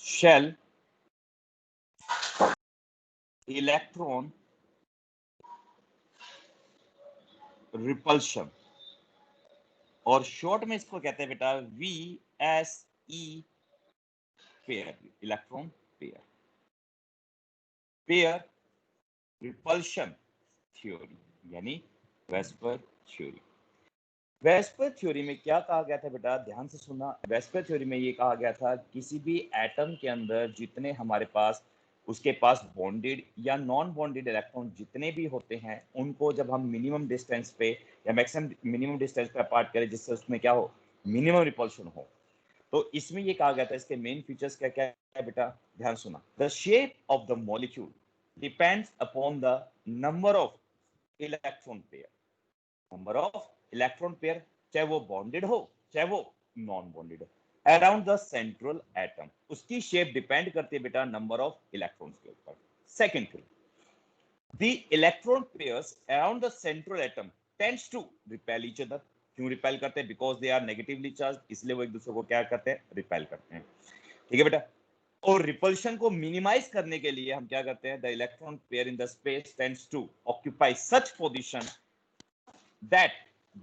Shell, electron repulsion, और short में इसको कहते हैं बेटा VSE, pair, electron pair, pair repulsion theory, यानी वेस्पर थ्योरी। वेस्पर थ्योरी में क्या कहा गया था बेटा, ध्यान से सुनना। वेस्पर थ्योरी में ये कहा गया था किसी भी एटम के अंदर जितने हमारे पास उसके पास बॉन्डेड या नॉन बॉन्डेड इलेक्ट्रॉन जितने भी होते हैं, उनको जब हम मिनिमम डिस्टेंस पे या मैक्सिमम मिनिमम डिस्टेंस पे अपार्ट करें जिससे उसमें क्या हो, मिनिमम रिपल्शन हो। तो इसमें ये कहा गया था, इसके मेन फीचर्स क्या क्या है बेटा, ध्यान सुना। The shape of the molecule depends upon the number of electron pair, number of electron pair, चाहे वो बॉन्डेड हो चाहे वो नॉन बॉन्डेड हो, अराउंड द सेंट्रल एटम। उसकी शेप डिपेंड करती है बेटा नंबर ऑफ इलेक्ट्रॉन्स के ऊपर। Second thing, the electron pairs around the central atom tends to repel each other. क्यों रिपेल करते हैं? Because they are negatively charge, इसलिए वो एक दूसरे को क्या करते हैं, रिपेल करते हैं। ठीक है बेटा। और रिपल्शन को मिनिमाइज करने के लिए हम क्या करते हैं, the electron pair in the space tends to occupy such position that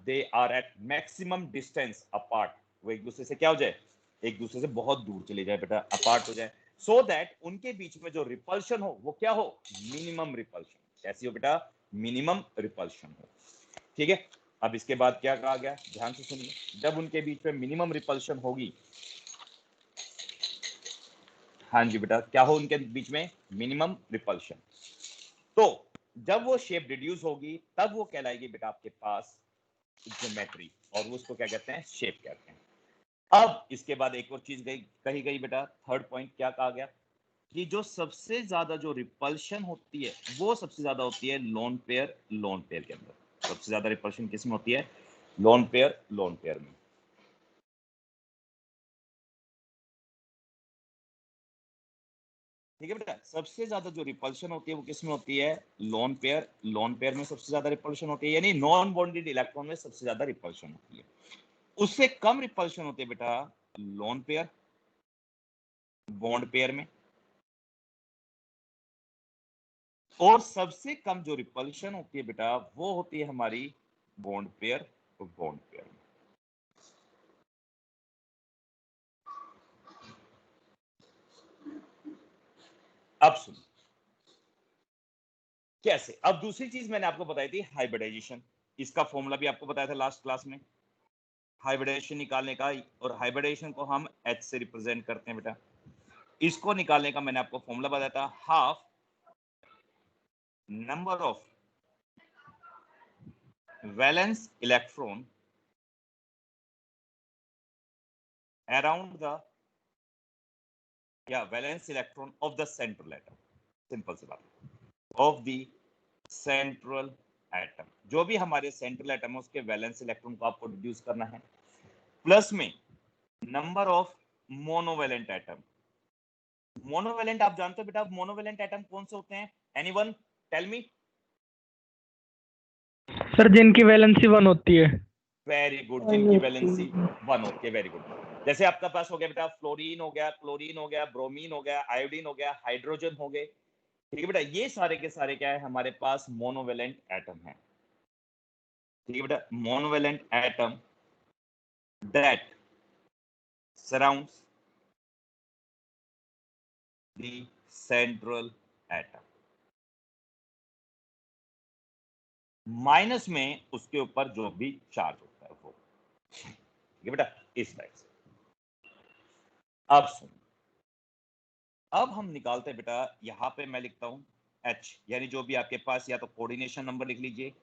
they are at maximum distance apart. वो एक दूसरे से क्या हो जाए, एक दूसरे से बहुत दूर चले जाए बेटा, अपार्ट हो जाए, सो दैट उनके बीच में जो रिपल्शन हो वो क्या हो, मिनिमम रिपल्शन। कैसी हो बेटा, मिनिमम रिपल्शन हो। ठीक है। अब इसके बाद क्या कहा गया, ध्यान से सुनिए। जब उनके बीच में मिनिमम रिपल्शन होगी, हाँ जी बेटा, क्या हो उनके बीच में, मिनिमम रिपल्शन, तो जब वो शेप रिड्यूस होगी तब वो कहलाएगी बेटा आपके पास ज्योमेट्री, और वो उसको क्या कहते हैं, शेप कहते हैं। अब इसके बाद एक और चीज कही गई बेटा, थर्ड पॉइंट क्या कहा गया, कि जो सबसे ज्यादा जो रिपल्शन होती है वो सबसे ज्यादा होती है लोन पेयर, लोन पेयर के अंदर। सबसे ज्यादा रिपल्शन किस में होती है, लोन पेयर, लोन पेयर में। ठीक है बेटा, सबसे ज्यादा जो रिपल्शन होती है वो किस में होती है, लोन पेयर, लोन पेयर में सबसे ज्यादा रिपल्शन होती है, यानी नॉन बॉन्डेड इलेक्ट्रॉन में सबसे ज्यादा रिपल्शन होती है। उससे कम रिपल्शन होती है बेटा लोन पेयर, बॉन्ड पेयर में। और सबसे कम जो रिपल्शन होती है बेटा वो होती है हमारी बॉन्ड पेयर, तो बॉन्ड पेयर में। अब सुन कैसे। अब दूसरी चीज मैंने आपको बताई थी हाइब्रिडाइजेशन, इसका फॉर्मूला भी आपको बताया था लास्ट क्लास में, हाइब्रिडाइजेशन निकालने का। और हाइब्रिडाइजेशन को हम H से रिप्रेजेंट करते हैं बेटा। इसको निकालने का मैंने आपको फॉर्मूला बताया था, half number of valence electron around the, या valence electron of the central atom, simple सी बात, ऑफ द सेंट्रल एटम। जो भी हमारे सेंट्रल एटम है उसके वैलेंस इलेक्ट्रॉन को आपको डिड्यूस करना है, प्लस में number of monovalent atom. Monovalent आप जानते हो बेटा, मोनोवेलेंट एटम कौन से होते हैं, एनीवन टेल मी। सर जिनकी वैलेंसी 1 होती है। वेरी गुड, जिनकी वैलेंसी 1 होती है, वेरी गुड। जैसे आपका पास हो गया बेटा फ्लोरीन हो गया, क्लोरीन हो गया, ब्रोमीन हो गया, आयोडीन हो गया, हाइड्रोजन हो गए। ठीक है बेटा, ये सारे के सारे क्या है, हमारे पास मोनोवेलेंट एटम है। ठीक है बेटा, monovalent atom that surrounds the central atom। Minus में उसके ऊपर जो भी चार्ज होता है वो। ठीक है बेटा, इस टाइप से। अब सुन, अब हम निकालते हैं बेटा, यहां पे मैं लिखता हूं H, यानी जो भी आपके पास, या तो कोऑर्डिनेशन नंबर लिख लीजिए,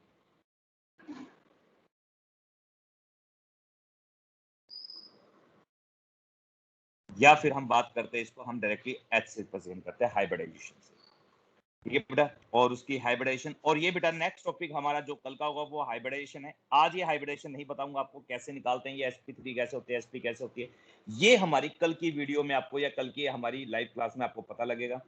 या फिर हम बात करते हैं इसको, हम डायरेक्टली H से रिप्रेजेंट करते हैं हाइब्रिडाइजेशन से। ठीक है बेटा, और उसकी हाइब्रिडाइजेशन, और ये बेटा नेक्स्ट टॉपिक हमारा जो कल का होगा वो हाइब्रिडाइजेशन है। आज ये हाइब्रिडाइजेशन नहीं बताऊंगा आपको कैसे निकालते हैं, ये sp3 कैसे होती है, sp कैसे होती है, ये हमारी कल की वीडियो में आपको, या कल की हमारी लाइव क्लास में आपको पता लगेगा।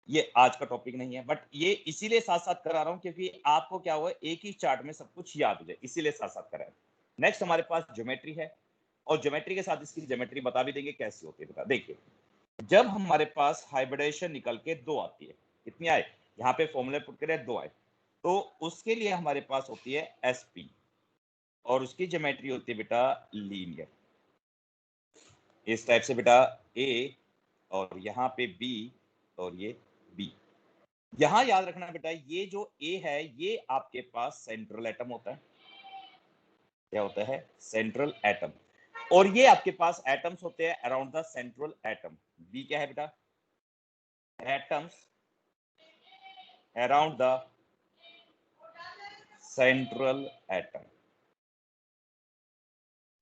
ये आज का टॉपिक नहीं है, बट ये इसीलिए साथ साथ करा रहा हूं क्योंकि आपको क्या हुआ, एक ही चार्ट में सब कुछ याद हो जाए, इसीलिए साथ साथ करा है। नेक्स्ट हमारे पास ज्योमेट्री है, और ज्योमेट्री के साथ इसकी ज्योमेट्री बता भी देंगे कैसी होती है बेटा। देखिए, जब हमारे पास हाइब्रिडेशन निकल के 2 आती है, कितनी आए, यहाँ पे फॉर्मूले पुट करें 2 आए, तो उसके लिए हमारे पास होती है sp और उसकी ज्योमेट्री होती है बेटा लीनियर। इस टाइप से बेटा a और यहाँ पे b और ये b। यहां याद रखना बेटा, ये जो a है ये आपके पास सेंट्रल एटम होता है। क्या होता है? Central atom. और ये आपके पास एटम्स होते हैं around the central atom. B क्या है बेटा? Atoms around the central atom.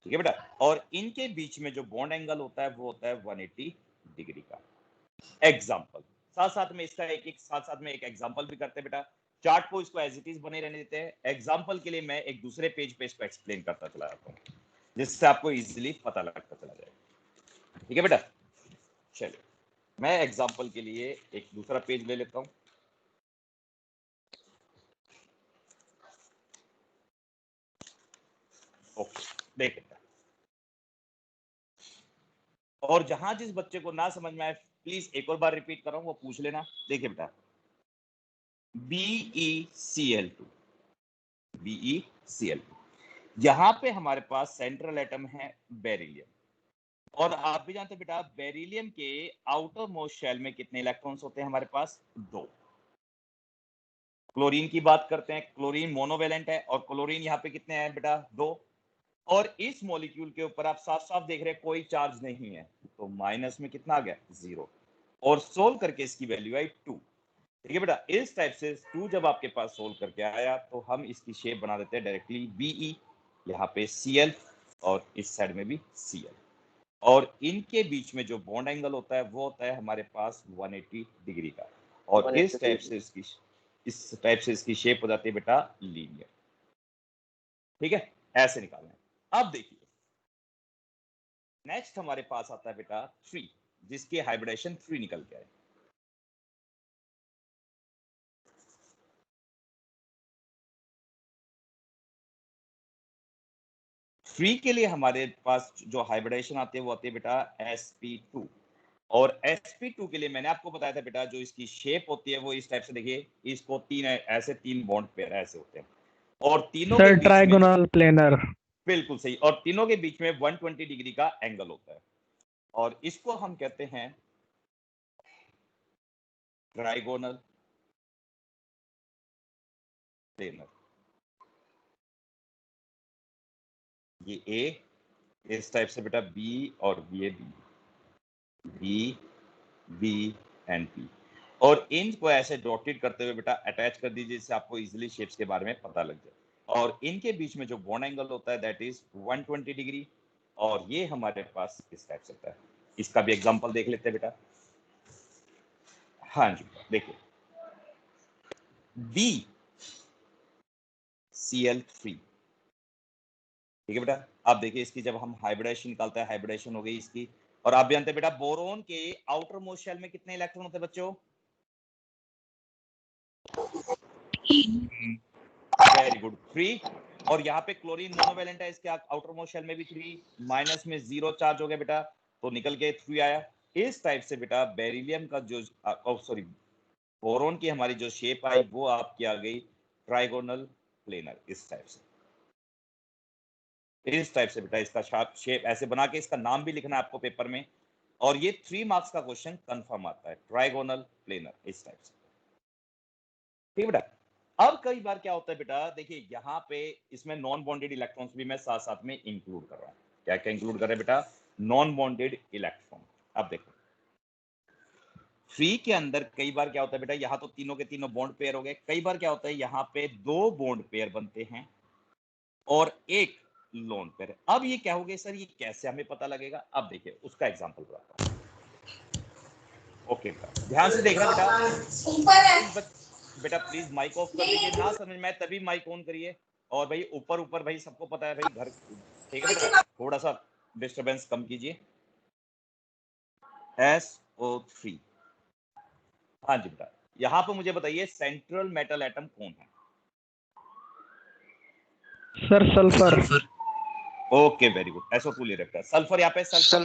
ठीक है बेटा। और इनके बीच में जो बॉन्ड एंगल होता है वो होता है 180 डिग्री का। एग्जाम्पल साथ साथ में इसका साथ में एक एग्जाम्पल भी करते हैं बेटा। चार्ट को इसको एज इट इज बने रहने देते हैं। एग्जाम्पल के लिए मैं एक दूसरे पेज पे इसको एक्सप्लेन करता चला जाता हूँ, जिससे आपको इजीली पता लगता चला जाएगा। ठीक है बेटा, चलिए मैं एग्जाम्पल के लिए एक दूसरा पेज ले लेता हूँ। ओके, देखिए, और जहां जिस बच्चे को ना समझ में आए प्लीज एक और बार रिपीट कर रहा हूं, वो पूछ लेना। देखिए बेटा, BeCl2, BeCl2, यहां पे हमारे पास सेंट्रल एटम है बेरिलियम। और आप भी जानते हैं बेटा, बेरिलियम के आउटर मोस्ट शेल में कितने इलेक्ट्रॉन्स होते हैं हमारे पास? 2। क्लोरीन की बात करते हैं, क्लोरीन मोनोवेलेंट है और क्लोरीन यहाँ पे कितने हैं बेटा? 2। और इस मॉलिक्यूल के ऊपर आप साफ साफ देख रहे हैं कोई चार्ज नहीं है, तो माइनस में कितना आ गया? 0। और सोल्व करके इसकी वैल्यू आई 2। ठीक है बेटा, इस टाइप से 2 जब आपके पास सोल्व करके आया तो हम इसकी शेप बना देते हैं डायरेक्टली BE, यहाँ पे Cl और इस साइड में भी Cl। और इनके बीच में जो बॉन्ड एंगल होता है वो होता है हमारे पास 180 डिग्री का। और इस टाइप से इसकी शेप हो जाती है बेटा लीनियर। ठीक है, ऐसे निकालना है। अब देखिए, नेक्स्ट हमारे पास आता है बेटा 3, जिसकी हाइब्रिडेशन 3 निकल के आए। फ्री के लिए हमारे पास जो हाइब्रिडेशन आती है वो आती है बेटा sp2। और sp2 के लिए मैंने आपको बताया था बेटा, जो इसकी शेप होती है वो इस टाइप से, देखिए इसको ऐसे 3 बॉन्ड पेयर ऐसे होते हैं और तीनों के सर बीच में ट्राइगोनल प्लेनर। बिल्कुल सही, और तीनों के बीच में 120 डिग्री का एंगल होता है और इसको हम कहते हैं ट्राइगोनल प्लेनर। ये A, इस टाइप से बेटा B और ये B एंड P। और इनको ऐसे डॉटेड करते हुए बेटा अटैच कर दीजिए, जिससे आपको इजीली शेप्स के बारे में पता लग जाए। और इनके बीच में जो बॉन्ड एंगल होता है दैट इज 120 डिग्री और ये हमारे पास इस टाइप से होता है। इसका भी एग्जांपल देख लेते हैं बेटा। हाँ जी, देखिए BCl3। ठीक है बेटा, अब देखिए इसकी जब हम हाइब्रिडेशन निकालते हैं, हाइब्रिडेशन हो गई इसकी। और आप जानते हैं बेटा, बोरोन के आउटर मोस्ट शेल में कितने इलेक्ट्रॉन होते हैं बच्चों? Very good, 3। और यहाँ पे क्लोरीन मोनोवेलेंट है, इसके आउटर मोस्ट शेल में भी 3, माइनस में 0 चार्ज हो गया बेटा, तो निकल के 3 आया। इस टाइप से बेटा बेरिलियम का जो सॉरी बोरोन की हमारी जो शेप आई वो आपकी आ गई ट्राइगोनल प्लेनर। इस टाइप से बेटा इसका शेप ऐसे बना के इसका नाम भी लिखना है आपको पेपर में। और ये 3 मार्क्स का क्वेश्चन कंफर्म आता है, ट्राइगोनल प्लेनर इस टाइप से। ठीक है बेटा। अब कई बार क्या होता है बेटा, देखिए यहाँ पे इसमें नॉन बॉन्डेड इलेक्ट्रॉन्स भी मैं साथ साथ में इंक्लूड कर रहा हूँ। क्या क्या इंक्लूड कर रहे हैं बेटा? Non bonded electron. अब देखो फ्री के अंदर कई बार क्या होता है बेटा, यहाँ तो तीनों के तीनों बॉन्ड पेयर हो गए। कई बार क्या होता है, यहाँ पे 2 बॉन्ड पेयर बनते हैं और एक लोन पेयर। अब ये क्या हो गया सर, ये कैसे हमें पता लगेगा? अब देखिए उसका एग्जाम्पल बताता हूँ। ओके बेटा, ध्यान से देखना बेटा। बेटा प्लीज माइक ऑफ कर दीजिए, ना समझ में आए तभी माइक ऑन करिए। और भाई ऊपर भाई सबको पता है भाई घर, ठीक है बेटा, थोड़ा सा डिस्टरबेंस कम कीजिए। SO3। हाँ जी बेटा, यहाँ पे मुझे बताइए सेंट्रल मेटल एटम कौन है? Sir sulphur. Okay very good, SO2 ले रखा है। सल्फर यहाँ पे सल्फर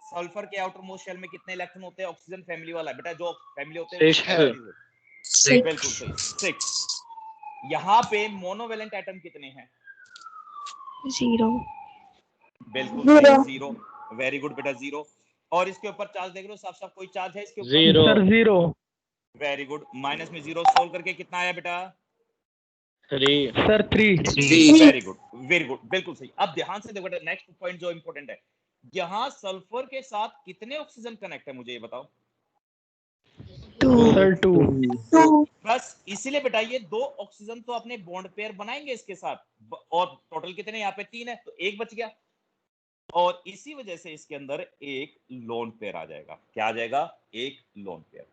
सल्फर के आउटर मोस्ट शेल में कितने इलेक्ट्रॉन होते हैं? ऑक्सीजन फैमिली वाला बेटा, जो फैमिली होते हैं वो बिल्कुल सही, 6। यहाँ पे मोनोवेलेंट एटम कितने हैं? 0 बिल्कुल सही, 0। वेरी गुड बेटा, 0। और इसके ऊपर चार्ज देख रहे हो, साफ साफ कोई चार्ज है इसके ऊपर? सर 0। वेरी गुड, माइनस में 0 सोल्व करके कितना आया बेटा? 3 sir 3। Very good, very good, बिल्कुल सही। अब ध्यान से देखो बेटा, नेक्स्ट पॉइंट जो इंपॉर्टेंट है, यहाँ सल्फर के साथ कितने ऑक्सीजन कनेक्ट है, मुझे ये बताओ। 2 सर 2। बस इसीलिए बेटा ये 2 ऑक्सीजन तो अपने बॉन्ड पेयर बनाएंगे इसके साथ, और टोटल कितने यहाँ पे 3 है, तो 1 बच गया। और इसी वजह से इसके अंदर एक लोन पेयर आ जाएगा। क्या आ जाएगा? एक लोन पेयर।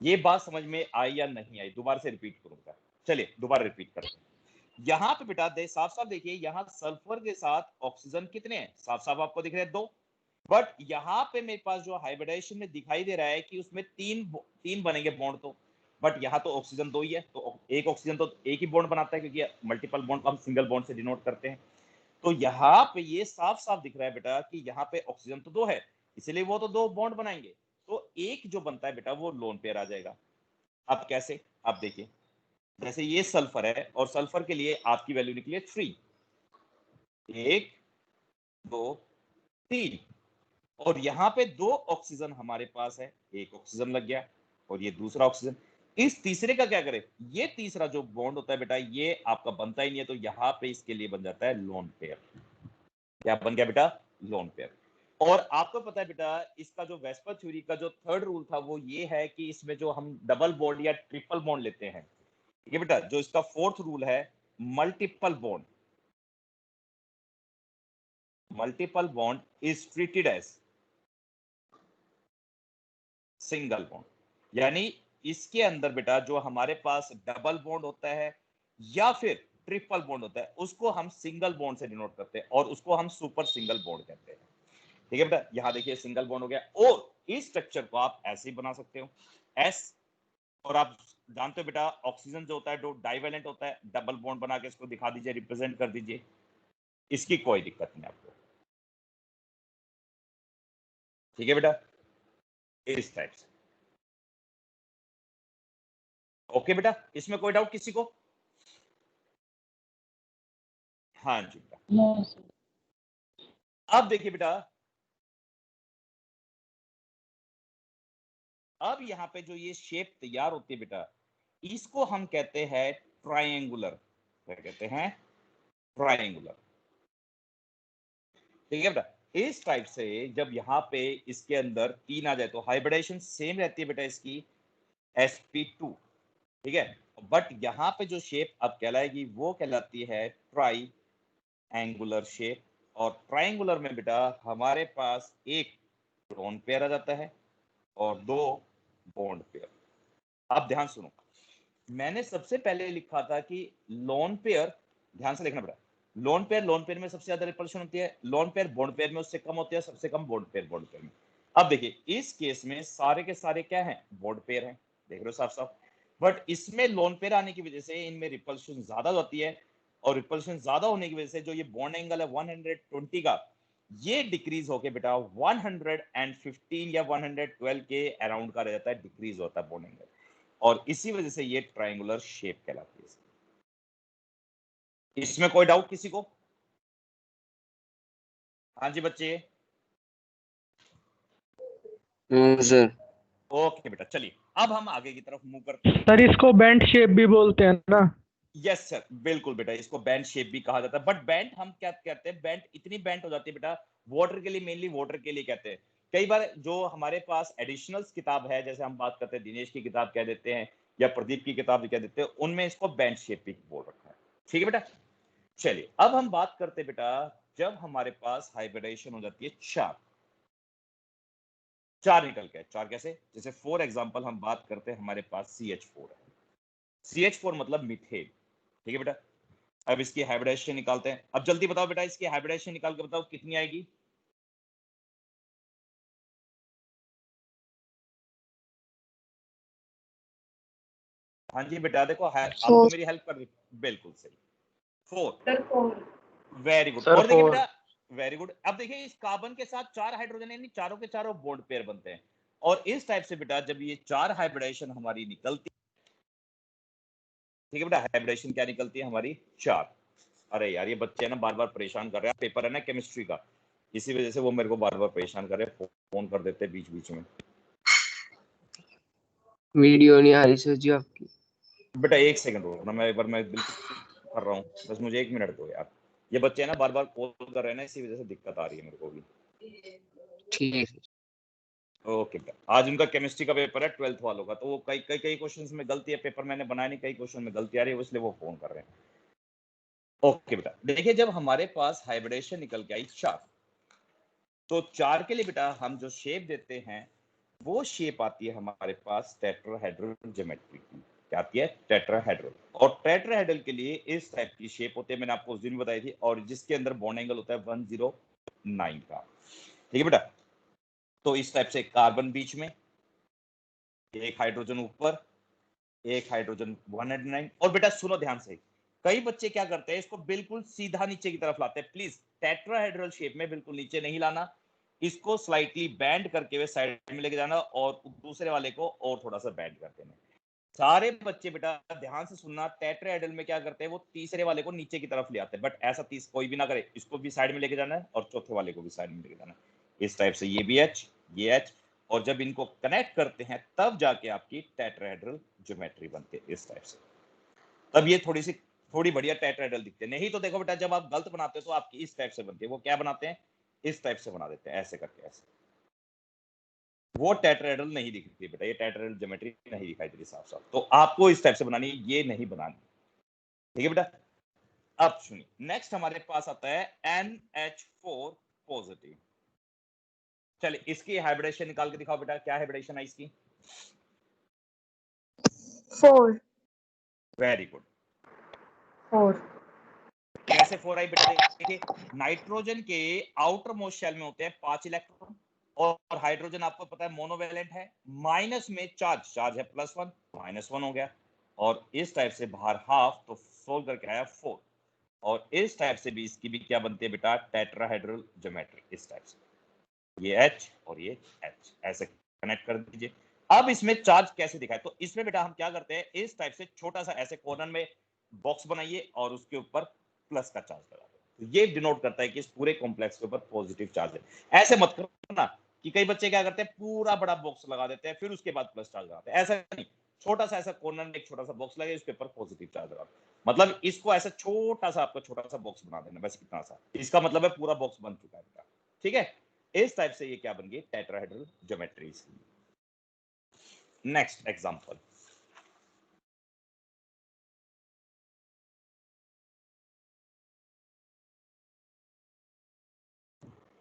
ये बात समझ में आई या नहीं आई? दोबारा से रिपीट करूंगा, चलिए दोबारा रिपीट करते हैं। यहाँ पे बेटा साफ साफ देखिए, यहाँ सल्फर के साथ ऑक्सीजन कितने हैं? साफ साफ आपको दिख रहे हैं 2। बट यहाँ पे मेरे पास जो हाइब्रिडाइजेशन में दिखाई दे रहा है कि उसमें तीन बनेंगे बॉन्ड, तो बट यहाँ तो ऑक्सीजन 2 ही है, तो एक ऑक्सीजन तो एक ही बॉन्ड बनाता है, क्योंकि मल्टीपल बॉन्ड को हम सिंगल बॉन्ड से डिनोट करते हैं। तो यहाँ पे ये साफ साफ दिख रहा है बेटा कि यहाँ पे ऑक्सीजन तो 2 है, इसलिए वो तो 2 बॉन्ड बनाएंगे, तो एक जो बनता है बेटा वो लोन पेयर आ जाएगा। अब कैसे? आप देखिए, जैसे ये सल्फर है और सल्फर के लिए आपकी वैल्यू निकली है 3, 1 2 3, और यहाँ पे 2 ऑक्सीजन हमारे पास है, एक ऑक्सीजन लग गया और ये दूसरा ऑक्सीजन। इस तीसरे का क्या करें? ये तीसरा जो बॉन्ड होता है बेटा ये आपका बनता ही नहीं है, तो यहाँ पे इसके लिए बन जाता है लोन पेयर। क्या बन गया बेटा? Loan pair. और आपको पता है बेटा इसका जो वेस्पर थ्योरी का जो थर्ड रूल था वो ये है कि इसमें जो हम डबल बॉन्ड या ट्रिपल बॉन्ड लेते हैं, ठीक है बेटा, जो इसका फोर्थ रूल है, multiple bond is treated as single bond. यानी इसके अंदर बेटा जो हमारे पास डबल बॉन्ड होता है या फिर ट्रिपल बॉन्ड होता है उसको हम सिंगल बॉन्ड से डिनोट करते हैं और उसको हम सुपर सिंगल बॉन्ड कहते हैं। ठीक है बेटा, यहां देखिए सिंगल बॉन्ड हो गया, और इस स्ट्रक्चर को आप ऐसे ही बना सकते हो, एस। और आप जानते हो बेटा ऑक्सीजन जो होता है जो डाइवेलेंट होता है, डबल बॉन्ड बना के इसको दिखा दीजिए, रिप्रेजेंट कर दीजिए, इसकी कोई दिक्कत नहीं आपको। ठीक है बेटा, इस टाइप से। ओके बेटा, इसमें कोई डाउट किसी को? हाँ जी बेटा। अब देखिए बेटा, अब यहाँ पे जो ये शेप तैयार होती है बेटा, इसको हम कहते हैं ट्रायंगुलर। क्या कहते हैं? ट्रायंगुलर। ठीक है बेटा, इस टाइप से जब यहाँ पे इसके अंदर 3 आ जाए तो हाइब्रिडाइजेशन सेम रहती है बेटा इसकी, sp2। ठीक है, बट यहाँ पे जो शेप अब कहलाएगी वो कहलाती है ट्राई एंगुलर शेप। और ट्रायंगुलर में बेटा हमारे पास एक लोन पेयर आ जाता है और 2 बॉन्ड पेयर। अब ध्यान सुनो, मैंने सबसे पहले लिखा था कि लोन पेयर, ध्यान से देखना बेटा, लोन पेयर में सबसे ज्यादा रिपल्शन होती है, लोन पेयर बॉन्ड पेयर में उससे कम होती है, सबसे कम बॉन्ड पेयर में। अब देखिए इस केस में सारे के सारे क्या हैं? बॉन्ड पेयर हैं, देख रहे हो साफ साफ। बट इसमें लोन पेयर आने की वजह से इनमें रिपल्शन ज्यादा होती है, और रिपल्शन ज्यादा होने की वजह से जो ये बॉन्ड एंगल है 120 का, ये डिक्रीज होके बेटा 115 या 112 के अराउंड का रह जाता है, डिक्रीज होता है बॉन्ड एंगल, और इसी वजह से ये ट्रायंगुलर शेप कहलाती है। इसमें कोई डाउट किसी को? हाँ जी बच्चे। सर ओके बेटा, चलिए अब हम आगे की तरफ मूव करते हैं। सर इसको बैंड शेप भी बोलते हैं ना? यस सर, बिल्कुल बेटा, इसको बैंड शेप भी कहा जाता है। बट बैंड हम क्या कहते हैं, बैंड इतनी बैंड हो जाती है बेटा वाटर के लिए, मेनली वाटर के लिए कहते हैं। कई बार जो हमारे पास एडिशनल्स किताब है, जैसे हम बात करते हैं दिनेश की किताब कह देते हैं या प्रदीप की किताब भी कह देते हैं, उनमें इसको बैंड शेप भी बोल रखा है। ठीक है बेटा, चलिए अब हम बात करते हैं बेटा जब हमारे पास हाइब्रिडाइजेशन हो जाती है 4 निकल के। 4 कैसे? जैसे फॉर एग्जांपल हम बात करते हैं, हमारे पास CH4 है, CH4 मतलब मीथेन। ठीक है बेटा, अब इसकी हाइब्रिडाइजेशन निकालते हैं। अब जल्दी बताओ बेटा, इसकी हाइब्रिडाइजेशन निकाल के बताओ कितनी आएगी? हाँ जी बेटा, देखो आपको मेरी हेल्प कर रही, बिल्कुल सही, 4। Very good. सर और देखिए 4 बेटा, वेरी गुड। अब देखिए इस कार्बन के साथ 4 हाइड्रोजन यानी चारों के चारों बॉन्ड पेयर बनते हैं, और इस टाइप से बेटा जब ये 4 हाइब्रिडेशन हमारी निकलती, ठीक है बेटा, हाइब्रिडेशन क्या निकलती है हमारी 4। अरे यार ये बच्चे ना बार बार परेशान कर रहे हैं, पेपर है ना केमिस्ट्री का, इसी वजह से वो मेरे को बार बार परेशान कर रहे हैं, फोन कर देते हैं बीच बीच में। वीडियो नहीं आ रही सर जी आपकी। बेटा 1 सेकंड रुको ना, मैं एक बार मैं बिल्कुल कर रहा हूँ, बस मुझे 1 मिनट दो यार। ये बच्चे ना बार बार कॉल कर रहे हैं ना, इसी वजह से दिक्कत आ रही है मेरे को भी। ठीक है। ओके बेटा, आज उनका केमिस्ट्री का पेपर है 12th वालों का, तो वो कई कई कई क्वेश्चंस में गलती है, पेपर मैंने बनाया नहीं, कई क्वेश्चन में गलती आ रही है, इसलिए वो फोन कर रहे हैं। ओके बेटा, देखिए जब हमारे पास हाइब्रिडेशन निकल के आई 4, तो 4 के लिए बेटा हम जो शेप देते हैं वो शेप आती है हमारे पास टेट्राहेड्रल ज्योमेट्री की। क्या आती है? टेट्राहेड्रल। और टेट्राहेड्रल के लिए इस टाइप की शेप होती है, मैंने आपको उस दिन बताई थी, और जिसके अंदर बॉन्ड एंगल होता है 109 का। ठीक है बेटा, तो इस टाइप से कार्बन बीच में, एक हाइड्रोजन ऊपर, एक हाइड्रोजन 109। और बेटा सुनो ध्यान से, कई बच्चे क्या करते हैं, इसको बिल्कुल सीधा नीचे की तरफ लाते हैं। प्लीज टेट्राहेड्रल शेप में बिल्कुल नीचे नहीं लाना, इसको स्लाइटली बैंड करके हुए साइड में लेके जाना, और दूसरे वाले को और थोड़ा सा बैंड कर देना। सारे बच्चे बेटा ध्यान से सुनना, टेट्राहेड्रल में क्या करते हैं, वो तीसरे वाले को नीचे की तरफ ले आते हैं, बट ऐसा तीस कोई भी ना करे, इसको भी साइड में लेके जाना है और चौथे वाले को भी साइड में लेके जाना है। इस टाइप से ये भी H, ये H, और जब इनको कनेक्ट करते हैं तब जाके आपकी टेट्राहेड्रल ज्योमेट्री बनती है इस टाइप से। तब ये थोड़ी बढ़िया टेट्राहेड्रल दिखते हैं। नहीं तो देखो बेटा, जब आप गलत बनाते हो तो आपकी इस टाइप से बनती है। वो क्या बनाते हैं, इस टाइप से बना देते हैं, ऐसे करके, ऐसे। वो टेट्राहेड्रल नहीं दिखती बेटा, ये टेट्राहेड्रल ज्योमेट्री नहीं दिखाई देती साफ साफ, तो आपको इस टाइप से बनानी है, ये नहीं बनानी। ठीक है बेटा, अब सुनिए, नेक्स्ट हमारे पास आता है NH4 पॉजिटिव। चलिए इसकी हाइब्रिडेशन निकाल के दिखाओ बेटा, क्या हाइब्रिडेशन है इसकी? 4 वेरी गुड। 4 कैसे 4 आई बेटा? देखिए नाइट्रोजन के आउटर मोस्ट शेल में होते हैं 5 इलेक्ट्रॉन, और हाइड्रोजन आपको पता है मोनोवैलेंट है, माइनस में चार्ज है +1, -1 हो गया, और इस टाइप से बाहर हाफ, तो सोल्व करके आया 4। और इस टाइप से भी इसकी भी क्या बनती है बेटा, टेट्राहेड्रल ज्योमेट्री इस टाइप से, ये H और ये H ऐसे कनेक्ट कर दीजिए। अब इसमें चार्ज कैसे दिखाए, तो इसमें बेटा हम क्या करते हैं, इस टाइप से छोटा सा ऐसे कॉर्नर में बॉक्स बनाइए और उसके ऊपर प्लस का चार्ज लगा दो, तो ये डिनोट करता है कि इस पूरे कॉम्प्लेक्स के ऊपर पॉजिटिव चार्ज है। ऐसे मत करना कि कई बच्चे क्या करते हैं, पूरा बड़ा बॉक्स लगा देते हैं फिर उसके बाद प्लस चार्ज लगाते हैं, ऐसा नहीं। छोटा सा ऐसा कॉर्नर में एक छोटा सा बॉक्स लगे, उसके ऊपर पॉजिटिव चार्ज लगा दो। मतलब इसको ऐसा छोटा सा आपको छोटा सा बॉक्स बना देना, बस इतना सा, इसका मतलब है पूरा बॉक्स बन चुका है बेटा। ठीक है, इस टाइप से ये क्या बन गई, tetrahedral geometry. Next example,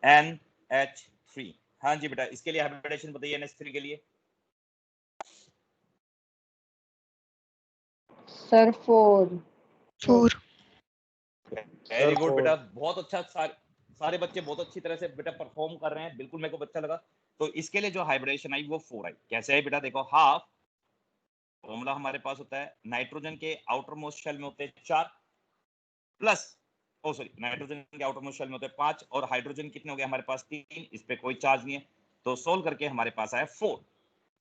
NH3। हाँ जी बेटा, इसके लिए हाइब्रिडेशन बताइए NH3 के लिए। सर 4 4 वेरी गुड बेटा, बहुत अच्छा, सारे बच्चे बहुत अच्छी तरह से बेटा परफॉर्म कर रहे हैं, बिल्कुल मेरे को अच्छा लगा। तो इसके लिए जो हाइब्रिडेशन आई वो 4 आई। कैसे आई बेटा, देखो हाफ फॉर्मूला हमारे पास होता है, नाइट्रोजन के आउटर मोस्ट शेल में होते हैं 4 प्लस, ओ सॉरी, नाइट्रोजन के आउटर मोस्ट शेल में होते हैं 5, और हाइड्रोजन कितने हो गए हमारे पास 3, इस पे कोई चार्ज नहीं है, तो सोल्व करके हमारे पास आया 4।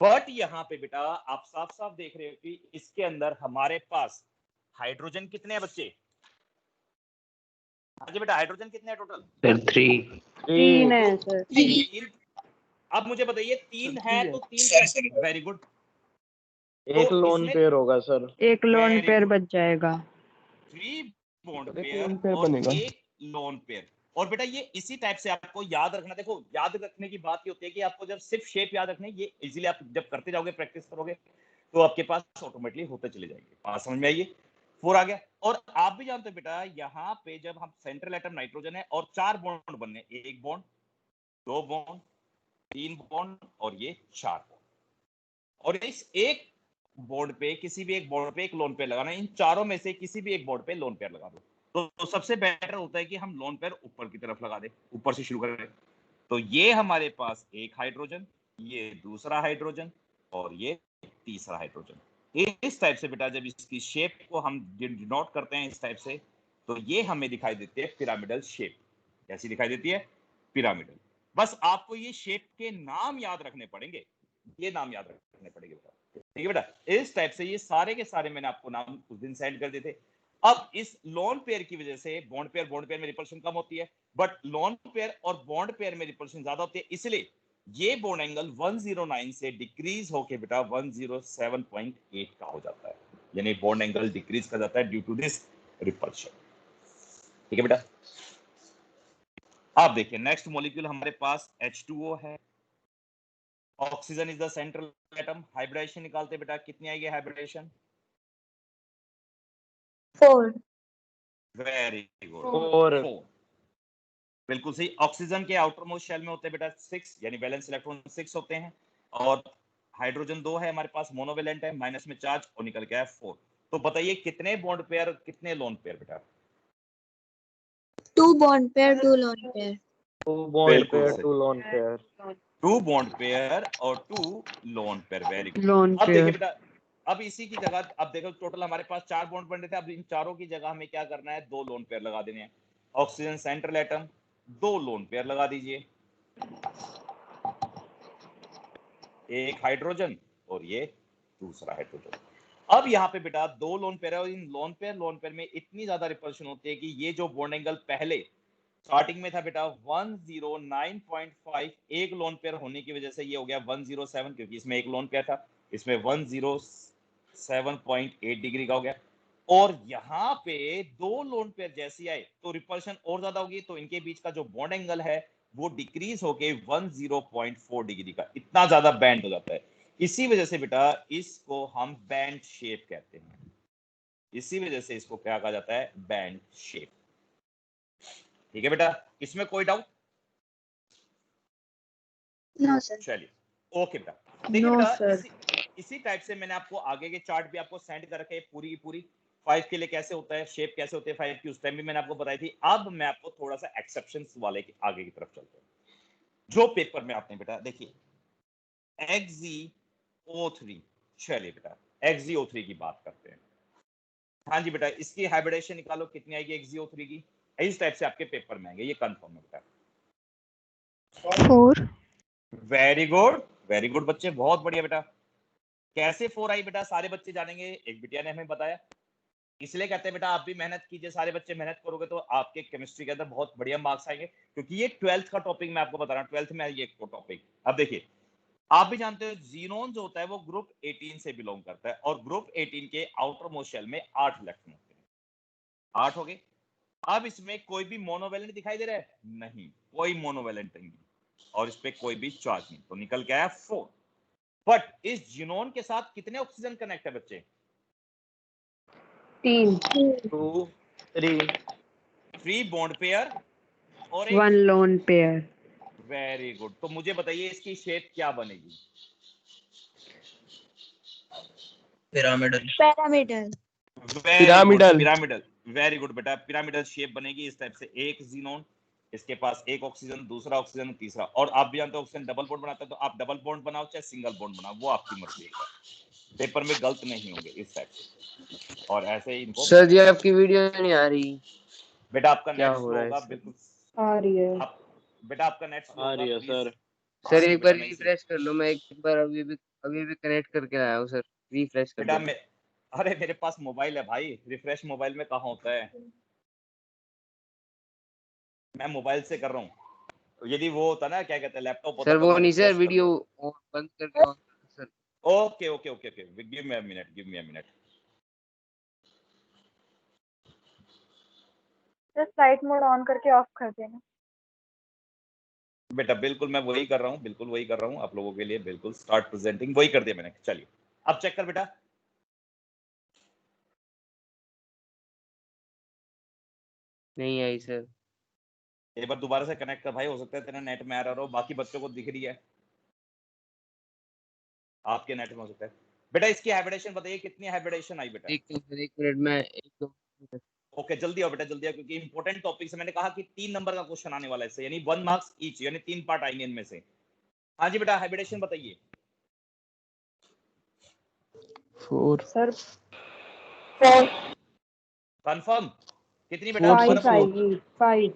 बट यहाँ पे बेटा आप साफ साफ देख रहे हो कि इसके अंदर हमारे पास हाइड्रोजन कितने हैं बच्चे? हाँ जी बेटा, हाइड्रोजन कितने हैं टोटल? सर 3। 3 है सर। 3। अब मुझे बताइए 3 है तो 3, वेरी गुड, एक लोन पेयर होगा सर, एक लोन पेयर बच जाएगा। 3 बॉन्ड पेयर और एक लोन पेयर। और बेटा ये इसी टाइप से आपको याद रखना, देखो याद रखने की बात ये होती है कि आपको जब सिर्फ शेप याद रखने, ये इजीली आप जब करते जाओगे, प्रैक्टिस करोगे, तो आपके पास ऑटोमेटिकली होते चले जाएंगे। बात समझ में आइए, 4 आ गया। और आप भी जानते हो बेटा, यहाँ पे जब हम सेंट्रल एटम नाइट्रोजन है और 4 बॉन्ड बनने, 1 बॉन्ड, 2 बॉन्ड, 3 बॉन्ड, और ये 4 बॉन्ड, और इस एक बॉन्ड पे, किसी भी एक बॉन्ड पे एक लोन पेयर लगाना, इन चारों में से किसी भी एक बॉन्ड पे लोन पेयर लगा दो। तो सबसे बेटर होता है कि हम लोन पेयर ऊपर की तरफ लगा दें, ऊपर से शुरू करें। तो ये हमारे पास एक हाइड्रोजन, ये दूसरा हाइड्रोजन, और ये तीसरा हाइड्रोजन। इस टाइप से बेटा जब इसकी शेप को हम डिनोट करते हैं इस टाइप से, तो ये हमें दिखाई देती है पिरामिडल शेप। कैसी दिखाई देती है? पिरामिडल। बस आपको ये शेप के नाम याद रखने पड़ेंगे, ये नाम याद रखने पड़ेंगे बेटा। ठीक है बेटा, इस टाइप से ये सारे के सारे मैंने आपको नाम उस दिन सेंड कर दिए थे। अब इस लोन पेयर की वजह से बॉन्ड पेयर में रिपल्शन कम होती है, बट लोन पेयर और बॉन्ड पेयर में रिपल्शन ज्यादा होती है, इसलिए ये बॉन्ड एंगल 109 से डिक्रीज होके बेटा 107.8 का हो जाता है, यानी बॉन्ड एंगल डिक्रीज कर जाता है ड्यू टू दिस रिपल्शन। ठीक है बेटा, आप देखिए नेक्स्ट मॉलिक्यूल हमारे पास H2O है। Oxygen is the central atom. Hybridization निकालते बेटा, कितनी आएगी हाइब्रिडेशन? 4 very good, 4 4। बिल्कुल सही। ऑक्सीजन के आउटर मोस्ट शेल में होते हैं बेटा 6, यानी वैलेंस इलेक्ट्रॉन 6 होते हैं, और हाइड्रोजन 2 है हमारे पास, मोनोवेलेंट है, माइनस में चार्ज, और निकल गया है 4। तो बताइए कितने बॉन्ड पेयर, कितने लोन पेयर बेटा? 2 bond pair 2 lone pair 2 bond बिल्कुल pair सही। 2 lone pair 2 बॉन्ड पेयर और 2 lone pair. Very good. Loan अब देखिए पेयर। बेटा, अब इसी की जगह, अब देखो टोटल हमारे पास 4 बॉन्ड बन रहे थे, अब इन चारों की जगह हमें क्या करना है? 2 लोन पेयर लगा देने हैं। Oxygen central atom, 2 lone pair लगा दीजिए, एक हाइड्रोजन और ये दूसरा हाइड्रोजन। अब यहाँ पे बेटा 2 लोन पेयर है, और इन लोन पेयर में इतनी ज्यादा रिपल्शन होती है कि ये जो बॉन्ड एंगल पहले स्टार्टिंग में था बेटा 109.5, एक लोन पेयर होने की वजह से ये हो गया 107, क्योंकि इसमें एक लोन पेयर था, इसमें 107.8 डिग्री का हो गया। और यहाँ पे 2 लोन पेयर जैसे आए तो रिपल्शन और ज्यादा होगी, तो इनके बीच का जो बॉन्ड एंगल है वो डिक्रीज होके 10.4 डिग्री का इतना ज्यादा बैंड हो जाता है। इसी वजह से बेटा इसको हम बैंड शेप कहते हैं, इसी वजह से इसको क्या कहा जाता है? Band shape. ठीक है बेटा, इसमें कोई डाउट? no sir चलिए ओके बेटा। देखिए नो बेटा, सर। इसी टाइप से मैंने आपको आगे के चार्ट भी आपको सेंड कर रखे, पूरी की पूरी 5 के लिए कैसे होता है, शेप कैसे होते हैं 5 की, उस टाइम भी मैंने आपको बताई थी। अब मैं आपको थोड़ा सा एक्सेप्शंस वाले के आगे की तरफ चलते हैं, जो पेपर में आपने बेटा देखिए XeO3। चलिए बेटा XeO3 की बात करते हैं। हाँ जी बेटा, इसकी हाइब्रिडेशन निकालो, कितनी आएगी XeO3 की? इस टाइप से आपके पेपर में आएंगे, ये कंफर्म है बेटा। 4 वेरी गुड, वेरी गुड बच्चे, बहुत बढ़िया बेटा। कैसे 4 आई बेटा? सारे बच्चे जानेंगे, एक बिटिया ने हमें बताया। इसलिए कहते हैं बेटा आप भी मेहनत कीजिए, सारे बच्चे मेहनत करोगे तो आपके केमिस्ट्री के अंदर बहुत बढ़िया मार्क्स आएंगे, क्योंकि ये 12th का टॉपिक मैं आपको बता रहा हूँ, 12th में ये टॉपिक। अब देखिए, आप भी जानते हो जीनोन जो होता है वो ग्रुप 18 से बिलोंग करता है, और ग्रुप 18 के आउटर मोस्ट शेल में 8 इलेक्ट्रॉन होते हैं। 8 हो गए। अब इसमें कोई भी मोनोवेलेंट दिखाई दे रहा है? नहीं, कोई मोनोवेलेंट नहीं, और इस पे कोई भी चार्ज नहीं, तो निकल के आया 4। बट इस जीनोन के साथ कितने ऑक्सीजन कनेक्ट है बच्चे? 3 2 3 3 बॉन्ड पेयर और 1 एक। Lone pair. Very good. तो मुझे बताइए इसकी शेप क्या बनेगी? Pyramidal. pyramidal pyramidal. Pyramidal. Very good बेटा, पिरामिडल शेप बनेगी इस टाइप से, एक जीनोन, इसके पास एक ऑक्सीजन, दूसरा ऑक्सीजन, तीसरा। और आप भी जानते हो ऑक्सीजन डबल बॉन्ड बनाता है, तो आप डबल बॉन्ड बनाओ चाहे सिंगल बॉन्ड बनाओ, वो आपकी मर्जी है, पेपर में गलत नहीं होंगे इस टाइप से। और ऐसे ही इनको सर जी आपकी वीडियो नहीं आ रही, बेटा आपका क्या नेट हो स्लो रहा है होगा सर? बिल्कुल। आ रही है। आप बेटा आपका नेट स्लो आ होगा, रही है प्लीज। सर। सर एक बार बेटा मैं इसी रिफ्रेश कर लो, मैं एक बार अभी भी कनेक्ट करके आया हूँ सर, रिफ्रेश कर बेटा दो। मैं, अरे मेरे पास मोबाइल है भाई, रिफ्रेश मोबाइल में कहाँ होता है? मैं मोबाइल से कर रहा हूँ। यदि वो होता ना, क्या कहते हैं, लैपटॉप होता सर तो वो मैं नहीं सर, रिफ्रेश कर वीडियो देता। बंद करके ऑन करो sir. Okay okay okay okay, give me a minute, give me a minute. just flight mode on करके ऑफ कर देना बेटा बिल्कुल मैं वही कर रहा हूँ, बिल्कुल वही कर रहा हूँ आप लोगों के लिए, बिल्कुल स्टार्ट प्रेजेंटिंग वही कर दिया मैंने। चलिए अब चेक कर बेटा, नहीं आई सर। एक बार दोबारा से कनेक्ट कर भाई, हो सकता है तेरा नेट में एरर हो, बाकी बच्चों को दिख रही है, आपके नेट में हो सकता है। बेटा इसकी हाइब्रिडेशन बताइए, कितनी हाइब्रिडेशन आई बेटा? एक मिनट में एक दो। ओके जल्दी आओ बेटा, जल्दी आओ, क्योंकि इंपॉर्टेंट टॉपिक से मैंने कहा कि 3 नंबर का क्वेश्चन आने वाला है इससे, यानी 1 मार्क्स ईच, यानी 3 पार्ट आएंगे इनमें से। हाँ जी बेटा, हाइब्रिडेशन बताइए। 4 सर 4 कंफर्म? कितनी बेटा फाइव बर्फ? आएगी, 5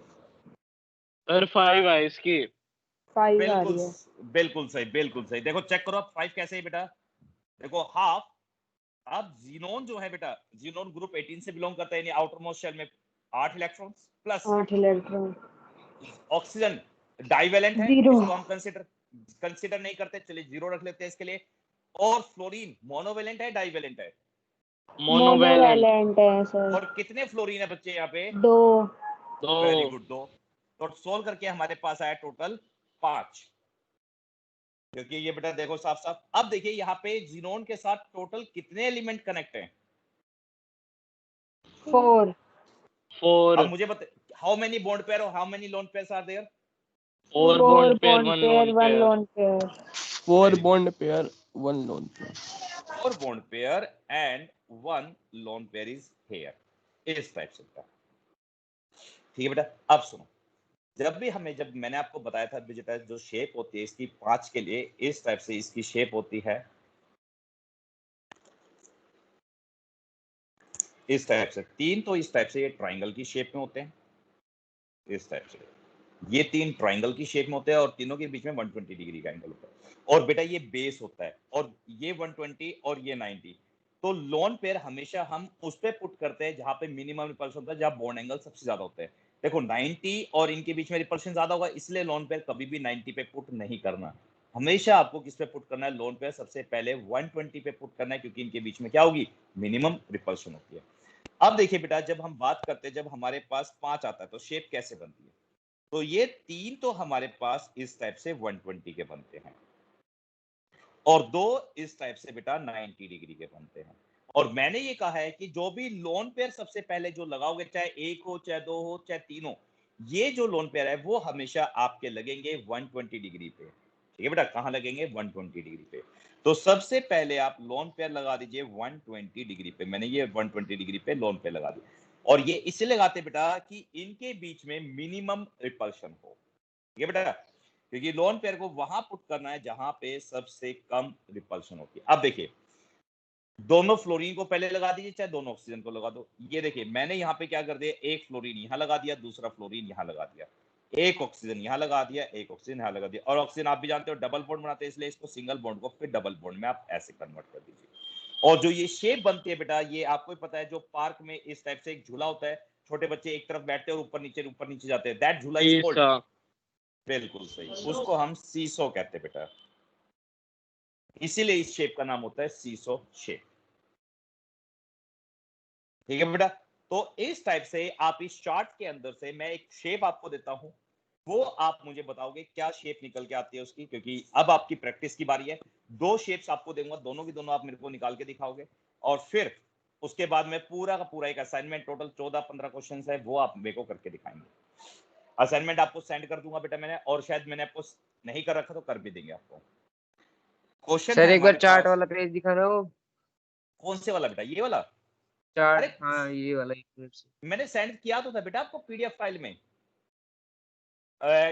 सर 5 है इसकी। 5 आ बिल्कुल रही है। बिल्कुल सही, बिल्कुल सही। देखो चेक करो आप 5 कैसे है बेटा। देखो हाफ, अब जीनोन जो है बेटा, जीनोन ग्रुप 18 से बिलोंग करता है, यानी आउटर मोस्ट शेल में 8 electrons plus 8 electron. Oxygen divalent है, 0 इसको हम कंसीडर नहीं करते, चलिए 0 रख लेते हैं इसके लिए। और फ्लोरीन मोनोवेलेंट है डाइवेलेंट है? मोनोवेलेंट। मोनोवैलेंट है सर। और कितने फ्लोरीन है बच्चे यहाँ पे? 2। वेरी 2। गुड, 2। तो सोल्व करके हमारे पास आया टोटल 5, क्योंकि ये बेटा देखो साफ साफ। अब देखिए यहाँ पे जीनोन के साथ टोटल कितने एलिमेंट कनेक्ट हैं? 4। अब मुझे बता, हाउ मेनी बॉन्ड पेयर और how many lone pairs are there? 4 4 bond pair, bond 1 pair, lone 1 pair. Lone pair. 4 bond pair 1 lone pair. 4 bond pair and 1 lone pair is here, इस type से बेटा। ठीक है बेटा। अब सुनो, जब मैंने आपको बताया था बेटा, जो शेप होती है इसकी 5 के लिए, इस टाइप से इसकी शेप होती है, इस टाइप से। 3 तो इस टाइप से ये ट्राइंगल की शेप में होते हैं, इस टाइप से ये 3 ट्राइंगल की शेप में होते हैं, और तीनों के बीच में 120 डिग्री का एंगल होता है। और बेटा ये बेस होता है, और ये 120 और ये 90। तो लोन पेयर हमेशा हम उस पे पुट करते हैं जहां पे मिनिमम रिपल्शन होता है, जहां बॉन्ड एंगल सबसे ज्यादा होते हैं। देखो 90 और इनके बीच में रिपल्शन ज्यादा होगा, इसलिए लोन पेयर कभी भी 90 पे पुट नहीं करना। हमेशा आपको किस पे पुट करना है? लोन पेयर सबसे पहले 120 पे पुट करना है, क्योंकि इनके बीच में क्या होगी? मिनिमम रिपल्शन होती है। अब देखिए बेटा, जब हम बात करते हैं, जब हमारे पास 5 आता है तो शेप कैसे बनती है? तो ये 3 तो हमारे पास इस टाइप से 120 के बनते हैं, और 2 इस टाइप से बेटा 90 डिग्री के बनते हैं। और मैंने ये कहा है कि जो भी लोन पेयर सबसे पहले जो लगाओगे, चाहे 1 हो, चाहे 2 हो, चाहे 3 हो, ये जो लोन पेयर है वो हमेशा आपके लगेंगे 120 डिग्री पे। ठीक है बेटा, कहां लगेंगे? 120 डिग्री पे। तो सबसे पहले आप लोन पेयर लगा दीजिए 120 डिग्री पे। मैंने ये 120 डिग्री पे लोन पेयर लगा दिया, और ये इसलिए लगाते बेटा कि इनके बीच में मिनिमम रिपल्शन हो। ठीक है बेटा, क्योंकि लोन पेयर को वहां पुट करना है जहां पे सबसे कम रिपल्शन होती है। अब देखिए, दोनों फ्लोरीन को पहले लगा दीजिए, चाहे दोनों ऑक्सीजन को लगा दो। ये देखिए मैंने यहाँ पे क्या कर दिया, एक फ्लोरीन यहाँ लगा दिया, दूसरा फ्लोरीन यहाँ लगा दिया, एक ऑक्सीजन यहाँ लगा दिया, एक ऑक्सीजन यहाँ लगा दिया। और ऑक्सीजन आप भी जानते हो डबल बॉन्ड बनाते हैं, इसलिए इसको सिंगल बॉन्ड को फिर डबल बॉन्ड में आप ऐसे कन्वर्ट कर दीजिए। और जो ये शेप बनती है बेटा, ये आपको पता है, जो पार्क में इस टाइप से एक झूला होता है, छोटे बच्चे एक तरफ बैठते हैं और ऊपर नीचे जाते हैं, दैट झूला इज कॉल्ड। बिल्कुल सही, उसको हम सीसो कहते हैं बेटा, इसीलिए इस शेप का नाम होता है सीसो शेप। ठीक है बेटा, तो इस टाइप से आप इस चार्ट के अंदर से, मैं एक शेप आपको देता हूं, वो आप मुझे बताओगे क्या शेप निकल के आती है उसकी, क्योंकि अब आपकी प्रैक्टिस की बारी है। 2 शेप्स आपको दूंगा, दोनों की दोनों आप मेरे को निकाल के दिखाओगे, और फिर उसके बाद में पूरा का पूरा एक असाइनमेंट, टोटल 14-15 क्वेश्चन है, वो आप मेरे को करके दिखाएंगे। असाइनमेंट आपको सेंड कर दूंगा बेटा मैंने, और शायद मैंने आपको नहीं कर रखा तो कर भी देंगे आपको। क्वेश्चन सर है एक बार हमारे चार्ट पास। वाला पेज दिखाना हो। कौन से वाला बेटा? ये वाला? चार्ट, अरे हाँ ये वाला, एक मिनट से। मैंने सेंड किया तो था बेटा आपको पीडीएफ फाइल में।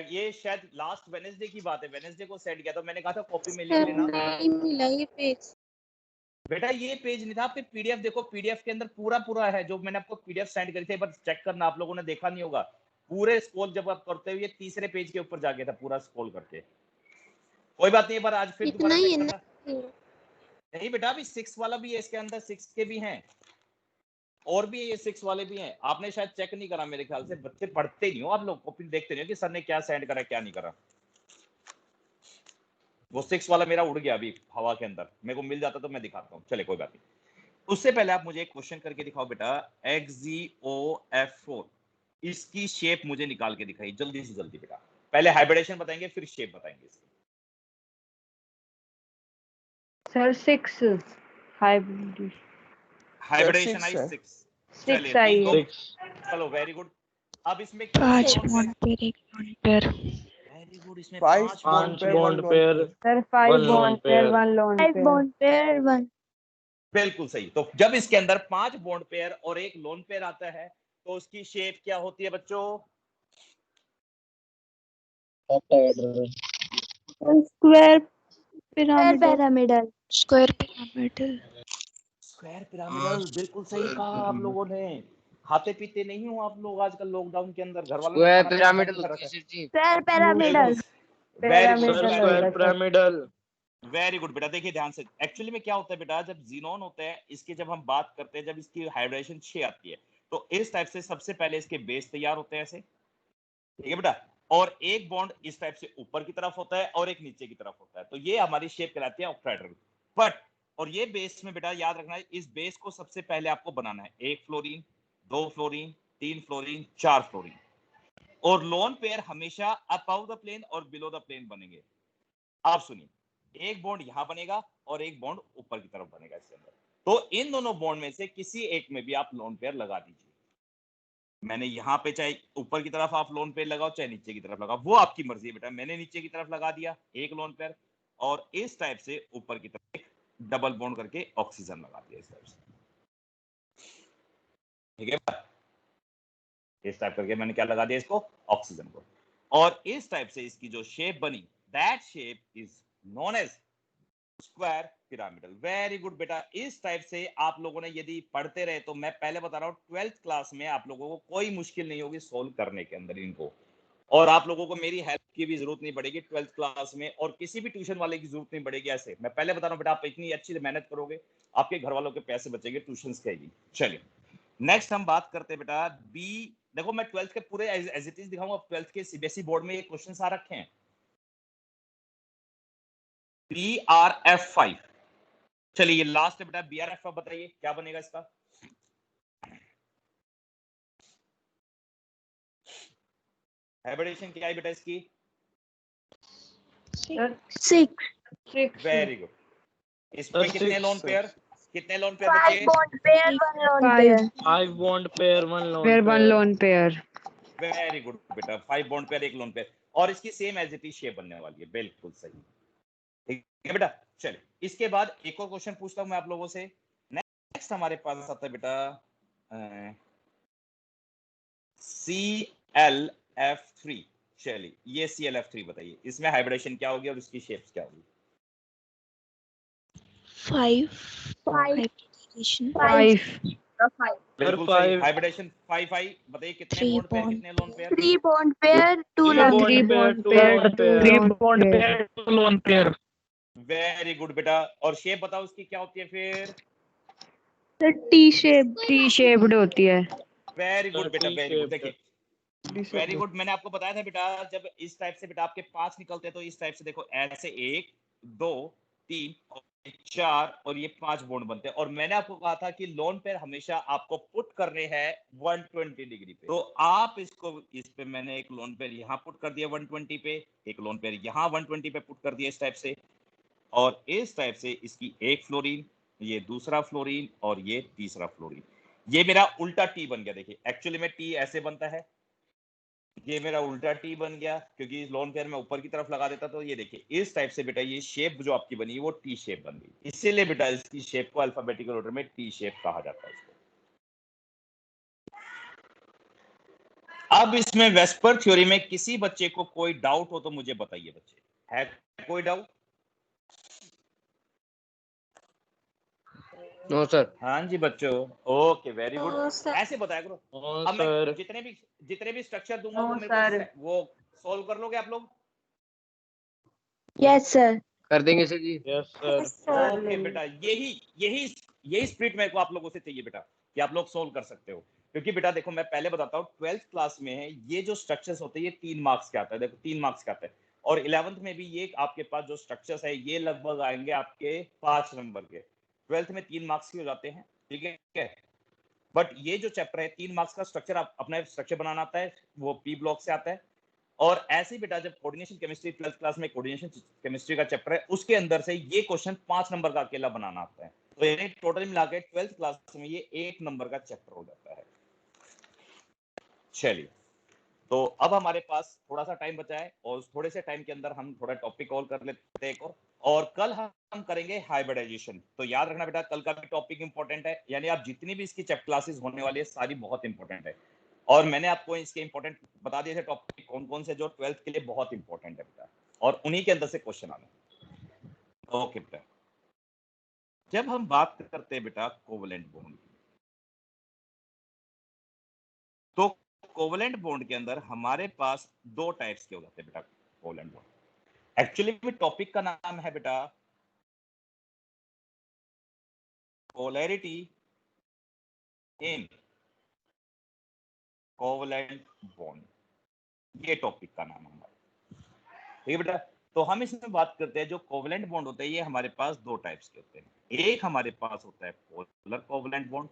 ये शायद लास्ट वेडनेसडे की बात है, वेडनेसडे को सेंड किया था, मैंने कहा था कॉपी में लिख सर लेना। नहीं मिला ये पेज। बेटा ये पेज नहीं था, आप पीडीएफ देखो, पीडीएफ के अंदर पूरा पूरा है, जो मैंने आपको पीडीएफ सेंड करी थी, एक बार चेक करना, आप लोगों ने देखा नहीं होगा। पूरे स्क्रॉल जब आप करते हुए तीसरे पेज के ऊपर जाके था, पूरा स्क्रॉल करके। कोई बात नहीं, एक बार आज फिर इतना दोबारा ही चेक है करना। ना? नहीं बेटा, अभी 6 वाला भी है इसके अंदर, 6 के भी हैं, और भी ये 6 वाले भी हैं। आपने शायद चेक नहीं करा, मेरे ख्याल से बच्चे पढ़ते नहीं हो आप लोग, कॉपी देखते नहीं हो कि सर ने क्या सेंड करा क्या नहीं करा। वो 6 वाला मेरा उड़ गया अभी हवा के अंदर, मेरे को मिल जाता तो मैं दिखाता हूँ, चले कोई बात नहीं। उससे पहले आप मुझे एक क्वेश्चन करके दिखाओ बेटा, XgO-F4, इसकी शेप मुझे निकाल के दिखाई जल्दी से जल्दी बेटा। पहले हाइब्रिडेशन बताएंगे, फिर शेप बताएंगे इसकी। सर 6 हाइब्रिडेशन आई 6 6। 6 आई है। चलो वेरी गुड। अब इसमें 5 कितने bond pair, 1 lone pair. Very good, इसमें 5 5 bond pair 1 bond lone pair, pair. Sir 5 1 loan bond pair, pair. 1 loan 5 pair. Bond pair, 1। बिल्कुल सही। तो जब इसके अंदर 5 बॉन्ड पेयर और 1 लोन पेयर आता है, तो उसकी शेप क्या होती है बच्चों? Square pyramidal. Square pyramidal. Square pyramidal, बिल्कुल सही कहा आप लोगों ने। खाते पीते नहीं हो आप लोग आजकल लॉकडाउन के अंदर, घर वालों ने स्क्वायर खाना पीना पिरामिड बंद कर होती रखा है sir ji. Square pyramidal sir Pyramidal square होता है, sir. पिरामिडल। वेरी गुड बेटा। देखिए ध्यान से, एक्चुअली में क्या होता है बेटा, जब जीनोन होता है इसके, जब हम बात करते हैं, जब इसकी हाइब्रिडेशन 6 आती है तो इस टाइप से सबसे पहले इसके बेस तैयार होते हैं ऐसे, ठीक है बेटा, और एक बॉन्ड इस टाइप से ऊपर की तरफ होता है और एक नीचे की तरफ होता है, तो ये हमारी शेप कहलाती है ऑक्टाहेड्रल। बट और ये बेस में बेटा याद रखना है, इस बेस को सबसे पहले आपको बनाना है, 1 फ्लोरीन, 2 फ्लोरीन, 3 फ्लोरीन, 4 फ्लोरीन, और लोन पेयर हमेशा अबव द प्लेन और बिलो द प्लेन बनेंगे। आप सुनिए, एक बॉन्ड यहां बनेगा और एक बॉन्ड ऊपर की तरफ बनेगा इसके अंदर, तो इन दोनों बॉन्ड में से किसी एक में भी आप लोन पेयर लगा दीजिए। मैंने यहाँ पे चाहे ऊपर की तरफ आप लोन पेयर लगाओ चाहे नीचे की तरफ लगाओ, वो आपकी मर्जी है बेटा। मैंने नीचे की तरफ लगा दिया एक लोन पेयर, और इस टाइप से ऊपर की तरफ एक डबल बॉन्ड करके ऑक्सीजन लगा दिया इस टाइप से, ठीक है। इस टाइप करके मैंने क्या लगा दिया इसको, ऑक्सीजन को, और इस टाइप से इसकी जो शेप बनी, that shape is known as square pyramidal. Very good बेटा। इस टाइप से आप लोगों ने यदि पढ़ते रहे तो मैं पहले बता रहा हूं 12th क्लास में आप लोगों को कोई मुश्किल नहीं होगी सोल्व करने के अंदर इनको, और आप लोगों को मेरी हेल्प की भी जरूरत नहीं पड़ेगी 12th क्लास में, और किसी भी ट्यूशन वाले की जरूरत नहीं पड़ेगी। ऐसे मैं पहले बता रहा हूं बेटा, आप इतनी अच्छी मेहनत करोगे आपके घर वालों के पैसे बचेंगे ट्यूशन के भी। चलिए नेक्स्ट हम बात करते हैं बेटा बी। देखो मैं 12th के पूरे एज इट इज दिखाऊंगा, 12th के सीबीएसई बोर्ड में ये क्वेश्चन आ रखे हैं। BRF5, चलिए ये लास्ट है बेटा, BRF5 बताइए क्या बनेगा इसका। हाइब्रिडेशन क्या है बेटा इसकी, Sir, 6 6. Very good. इसमें सर कितने लोन 6, पेयर, कितने लोन पेयर 5 बचे, bond pair 1 lone 5 pair 5 bond pair 1 lone pair, 1 pair. lone pair. Very good बेटा, 5 बॉन्ड पेयर 1 लोन पेयर, और इसकी same as it is shape बनने वाली है, बिल्कुल सही, ठीक है बेटा। चलिए इसके बाद एक और क्वेश्चन पूछता हूं मैं आप लोगों से। नेक्स्ट हमारे पास आता है बेटा ClF3। चलिए ये ClF3 बताइए, इसमें हाइब्रिडेशन क्या होगी और इसकी शेप्स क्या होगी। 5 5. 5 बिल्कुल सही, 5 हाइब्रिडेशन 5 बताइए कितने 3 बॉन्ड पेयर bond कितने lone pair. 3 bond pair 2 3 lone bond pair 2 pair, loan 2 pair. lone pair. 2 lone pair. Very good बेटा, और शेप बताओ उसकी क्या होती है फिर। the T shape T shaped होती है. वेरी गुड बेटा, T वेरी गुड। shaped। देखिए वेरी गुड, मैंने आपको बताया था बेटा, जब इस टाइप से बेटा आपके 5 निकलते हैं तो इस टाइप से देखो, ऐसे 1 2 3 और 4 और ये 5 बॉन्ड बनते हैं, और मैंने आपको कहा था कि लोन पेयर हमेशा आपको पुट करने हैं 120 डिग्री पे, तो आप इसको, इस पे मैंने एक लोन पेयर यहाँ पुट कर दिया 120 पे, एक लोन पेयर यहाँ 120 पे पुट कर दिया इस टाइप से, और इस टाइप से इसकी एक फ्लोरीन, ये दूसरा फ्लोरीन और ये तीसरा फ्लोरीन, ये मेरा उल्टा टी बन गया। देखिए एक्चुअली में टी ऐसे बनता है, ये मेरा उल्टा टी बन गया, क्योंकि इस लोन पेयर में ऊपर की तरफ लगा देता तो ये देखिए इस टाइप से बेटा ये शेप जो आपकी बनी वो टी शेप बन गई, इसीलिए बेटा इसकी शेप को अल्फाबेटिकल ऑर्डर में टी शेप कहा जाता है इसको। अब इसमें वेस्पर थ्योरी में किसी बच्चे को कोई डाउट हो तो मुझे बताइए बच्चे, है कोई डाउट। No sir. हाँ जी बच्चों, okay very good, No, sir. ऐसे बताया करो। हाँ अब मैं सर। जितने भी स्ट्रक्चर दूंगा No, वो मेरे sir. को वो सोल्व कर लोगे आप लोग। yes sir कर देंगे sir ji. Yes sir. yes sir okay बेटा, यही यही यही स्पिरिट मेरे को आप लोगों से चाहिए बेटा, कि आप लोग सोल्व कर सकते हो, क्योंकि बेटा देखो मैं पहले बताता हूँ 12th क्लास में है ये जो स्ट्रक्चर्स होते हैं ये 3 मार्क्स के आता है, देखो 3 मार्क्स का आता है, और 11th में भी ये आपके पास जो स्ट्रक्चर्स है ये लगभग आएंगे आपके 5 नंबर के, 12th में 3 मार्क्स के हो जाते हैं, ठीक है। बट ये जो चैप्टर है 3 मार्क्स का स्ट्रक्चर, आप अपना स्ट्रक्चर बनाना आता है, वो पी ब्लॉक से आता है, और ऐसे ही बेटा जब कोऑर्डिनेशन केमिस्ट्री 12th क्लास में कोऑर्डिनेशन केमिस्ट्री का चैप्टर है उसके अंदर से ये क्वेश्चन 5 नंबर का अकेला बनाना आता है, तो यानी टोटल मिला के 12th क्लास में ये 1 नंबर का चैप्टर हो जाता है। चलिए तो अब हमारे पास थोड़ा सा टाइम बचा है, और थोड़े से टाइम के अंदर हम थोड़ा टॉपिक कॉल कर लेते हैं एक और कल हम करेंगे हाइब्रिडाइजेशन। तो याद रखना बेटा कल का भी टॉपिक इंपॉर्टेंट है, यानी आप जितनी भी इसकी चैप्टर क्लासेस होने वाली है सारी बहुत इंपॉर्टेंट है, और मैंने आपको इसके इंपॉर्टेंट बता दिए थे टॉपिक कौन कौन से जो 12th के लिए बहुत इंपॉर्टेंट है बेटा, और उन्हीं के अंदर से क्वेश्चन आने। ओके बेटा, जब हम बात करते हैं बेटा कोवलेंट बॉन्ड, कोवेलेंट बॉन्ड के अंदर हमारे पास दो टाइप्स के हो जाते हैं बेटा कोवेलेंट बॉन्ड। एक्चुअली में टॉपिक का नाम है बेटा पोलैरिटी इन कोवेलेंट बॉन्ड, ये टॉपिक का नाम है हमारा, ठीक है बेटा। तो हम इसमें बात करते हैं जो कोवेलेंट बॉन्ड होते हैं ये हमारे पास दो टाइप्स के होते हैं। एक हमारे पास होता है पोलर कोवेलेंट बॉन्ड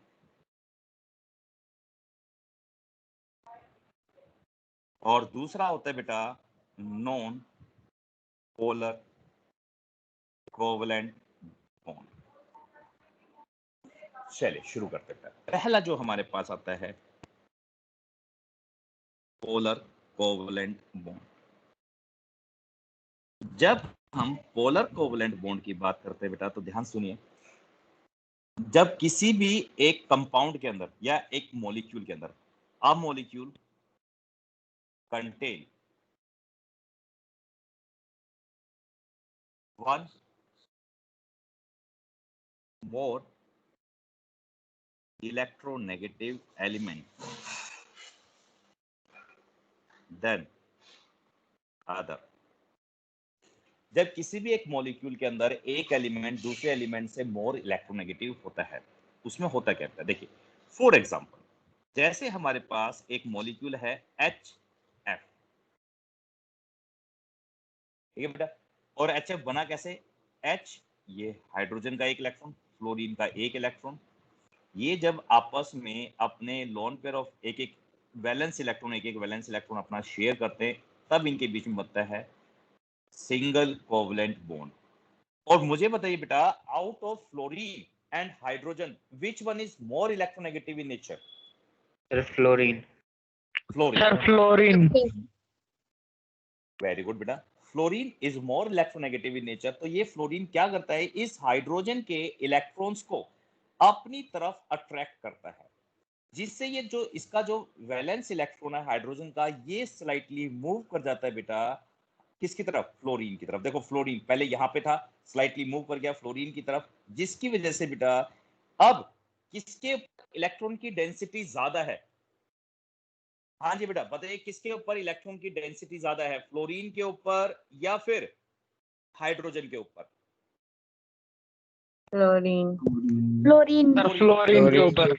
और दूसरा होता है बेटा नॉन पोलर कोवेलेंट बॉन्ड। चलिए शुरू करते हैं। पहला जो हमारे पास आता है पोलर कोवेलेंट बॉन्ड। जब हम पोलर कोवेलेंट बॉन्ड की बात करते हैं बेटा तो ध्यान सुनिए, जब किसी भी एक कंपाउंड के अंदर या एक मॉलिक्यूल के अंदर a molecule contain one more electronegative element than other, जब किसी भी एक मॉलिक्यूल के अंदर एक एलिमेंट दूसरे एलिमेंट से मोर इलेक्ट्रोनेगेटिव होता है, उसमें होता क्या है देखिए। फॉर एग्जांपल जैसे हमारे पास एक मॉलिक्यूल है HF, ठीक है बेटा, और HF बना कैसे, H ये हाइड्रोजन का एक इलेक्ट्रॉन, फ्लोरीन का एक इलेक्ट्रॉन, ये जब आपस में अपने लोन पेयर ऑफ एक एक वैलेंस इलेक्ट्रॉन अपना शेयर करते हैं तब इनके बीच में बनता है सिंगल कोवेलेंट बॉन्ड। और मुझे बताइए बेटा out of fluorine and hydrogen which one is more electronegative in nature? Sir fluorine. Sir fluorine. Very good बेटा, fluorine is more electronegative in nature. तो ये फ्लोरीन क्या करता है, इस हाइड्रोजन के इलेक्ट्रॉन्स को अपनी तरफ अट्रैक्ट करता है, जिससे ये जो इसका जो वैलेंस इलेक्ट्रॉन है हाइड्रोजन का ये स्लाइटली मूव कर जाता है बेटा किसकी तरफ, फ्लोरीन की तरफ। देखो फ्लोरीन पहले यहाँ पे था, स्लाइटली मूव कर गया फ्लोरीन की तरफ, जिसकी वजह से बेटा अब किसके इलेक्ट्रॉन की डेंसिटी ज्यादा है? हाँ जी बेटा बताइए किसके ऊपर इलेक्ट्रॉन की डेंसिटी ज्यादा है, फ्लोरीन के ऊपर या फिर हाइड्रोजन के ऊपर? फ्लोरीन। फ्लोरीन। सर फ्लोरीन के ऊपर।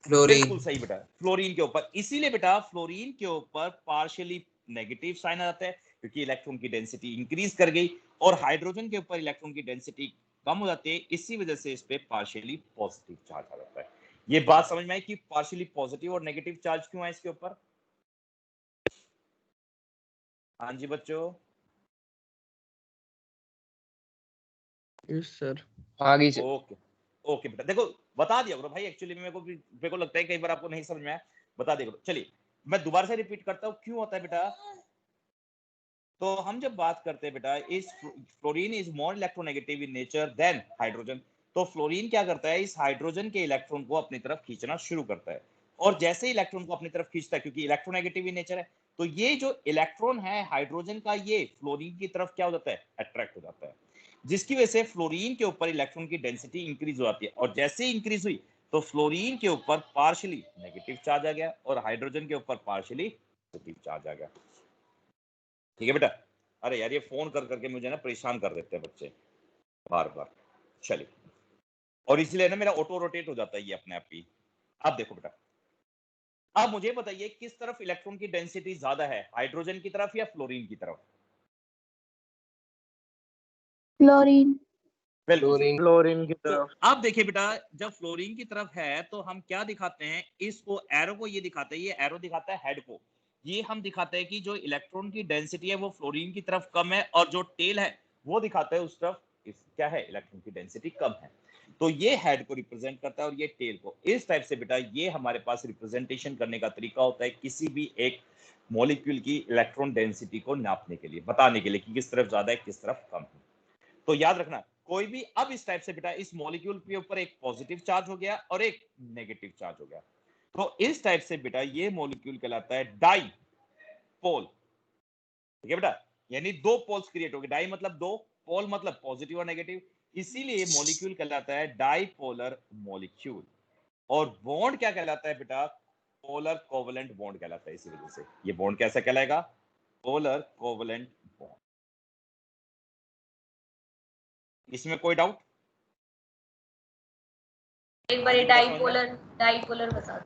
बिल्कुल सही बेटा, फ्लोरीन के ऊपर। इसीलिए बेटा फ्लोरीन के ऊपर पार्शियली नेगेटिव साइन आ जाता है क्योंकि इलेक्ट्रॉन की डेंसिटी इंक्रीज कर गई, और हाइड्रोजन के ऊपर इलेक्ट्रॉन की डेंसिटी कम हो जाती है, इसी वजह से इस पे पार्शियली पॉजिटिव चार्ज आ जाता है। ये बात समझ में आई कि पार्शियली पॉजिटिव और नेगेटिव चार्ज क्यों है इसके ऊपर? हाँ जी बच्चों। Yes sir. आगे से ओके ओके बेटा, देखो बता दिया करो भाई, एक्चुअली मेरे को लगता है कई बार आपको नहीं समझ में आया, बता दिया करो। चलिए मैं दोबारा से रिपीट करता हूँ क्यों होता है बेटा। तो हम जब बात करते हैं बेटा इस fluorine is more electronegative in nature than hydrogen, तो फ्लोरीन क्या करता है, इस हाइड्रोजन के इलेक्ट्रॉन को अपनी तरफ खींचना शुरू करता है, और जैसे ही इलेक्ट्रॉन को अपनी तरफ खींचता है क्योंकि इलेक्ट्रोनेगेटिव इन नेचर है, तो ये जो इलेक्ट्रॉन है हाइड्रोजन का ये फ्लोरीन की तरफ क्या हो जाता है, अट्रैक्ट हो जाता है, जिसकी वजह से फ्लोरीन के ऊपर इलेक्ट्रॉन की डेंसिटी इंक्रीज हो जाती है, और जैसे ही इंक्रीज हुई तो फ्लोरीन के ऊपर पार्शियली नेगेटिव चार्ज आ गया और हाइड्रोजन के ऊपर पार्शियली पॉजिटिव चार्ज आ गया। ठीक है बेटा, अरे यार ये फोन कर करके मुझे ना परेशान कर देते हैं बच्चे बार बार। चलिए, और इसलिए ना मेरा ऑटो रोटेट हो जाता है ये अपने आप ही। अब देखो बेटा, अब मुझे बताइए किस तरफ इलेक्ट्रॉन की डेंसिटी ज्यादा है, हाइड्रोजन की तरफ या फ्लोरीन की तरफ? फ्लोरीन। बिल्कुल सही। फ्लोरीन की तो तरफ। अब देखिए बेटा जब फ्लोरीन की तरफ है तो हम क्या दिखाते हैं, इसको एरो को ये दिखाते हैं, ये एरो दिखाता है हेड को, ये हम दिखाते हैं कि जो इलेक्ट्रॉन की डेंसिटी है वो फ्लोरीन की तरफ कम है, और जो टेल है वो दिखाता है उस तरफ क्या है, इलेक्ट्रॉन की डेंसिटी कम है। तो ये हेड को रिप्रेजेंट करता है और ये टेल को। इस टाइप से बेटा ये हमारे पास रिप्रेजेंटेशन करने का तरीका होता है किसी भी एक मॉलिक्यूल की इलेक्ट्रॉन डेंसिटी को नापने के लिए, बताने के लिए कि किस तरफ ज्यादा है किस तरफ कम है। तो याद रखना कोई भी, अब इस टाइप से बेटा इस मॉलिक्यूल के ऊपर एक पॉजिटिव चार्ज हो गया और एक नेगेटिव चार्ज हो गया, तो इस टाइप से बेटा ये मॉलिक्यूल कहलाता है डाई पोल। ठीक है बेटा, यानी दो पोल्स क्रिएट हो गए, डाई मतलब दो, पोल मतलब पॉजिटिव और नेगेटिव, इसीलिए ये मॉलिक्यूल कहलाता है डाईपोलर मॉलिक्यूल। और बॉन्ड क्या कहलाता है बेटा, पोलर कोवेलेंट बॉन्ड कहलाता है। इसी वजह से ये बॉन्ड कैसा कहलाएगा? Polar covalent bond. इसमें कोई डाउट? एक बार डाइपोलर बता दो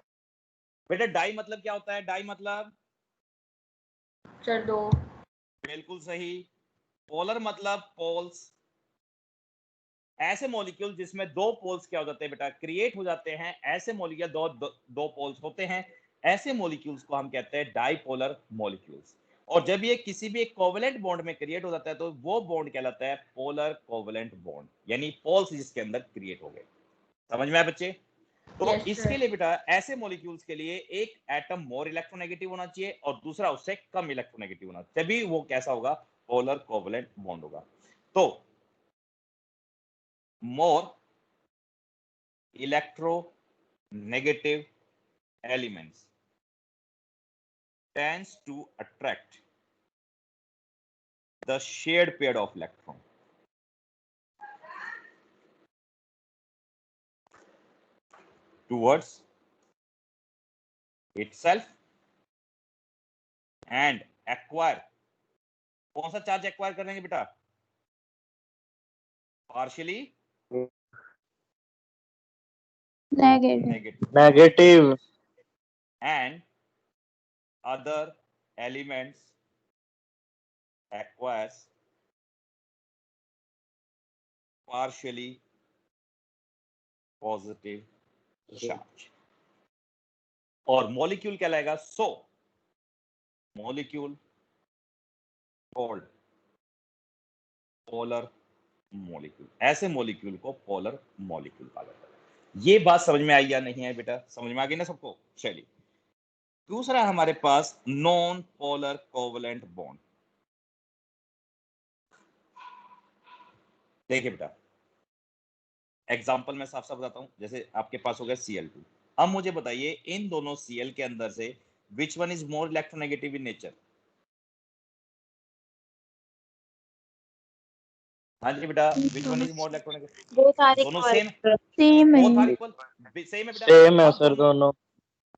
बेटा। डाई मतलब क्या होता है? डाई मतलब सर। दो। बिल्कुल सही। पोलर मतलब पोल्स। ऐसे मॉलिक्यूल जिसमें दो पोल्स क्या हो जाते हैं बेटा? क्रिएट हो जाते हैं। ऐसे मॉलिक्यूल दो पोल्स होते हैं, ऐसे मॉलिक्यूल्स को हम कहते हैं डाइपोलर मॉलिक्यूल्स। और जब ये किसी भी एक कोवेलेंट बॉन्ड में क्रिएट हो जाता है तो वो बॉन्ड कहलाता है पोलर कोवेलेंट बॉन्ड, यानी पोल्स जिसके अंदर क्रिएट हो गए। समझ में आया बच्चे? तो Yes, इसके sir. लिए बेटा ऐसे मॉलिक्यूल्स के लिए एक एटम मोर इलेक्ट्रोनेगेटिव होना चाहिए और दूसरा उससे कम इलेक्ट्रोनेगेटिव होना, तभी वो कैसा होगा? पोलर कोवेलेंट बॉन्ड होगा। तो मोर electronegative elements tends to attract the shared pair of electron towards itself and acquire। कौन सा चार्ज एक्वायर करेंगे बेटा? Partially Negative. and other elements acquires partially positive charge। और मॉलिक्यूल कहलाएगा सो मॉलिक्यूल कॉल्ड पोलर मॉलिक्यूल। ऐसे molecule को polar molecule कहा जाता है। ये बात समझ में आई या नहीं है बेटा? समझ में आ गई ना सबको? चलिए, दूसरा हमारे पास नॉन पोलर कोवेलेंट बॉन्ड। देखिए बेटा, एग्जांपल मैं साफ साफ बताता हूं। जैसे आपके पास हो गया Cl2। अब मुझे बताइए इन दोनों Cl के अंदर से which one is more electronegative in nature? हाँ जी बेटा, which one is more electronegative? वो सारे दोनों सेम सेम बोथ आर है। इक्वल। सेम है बेटा। सेम है अब सर दोनों।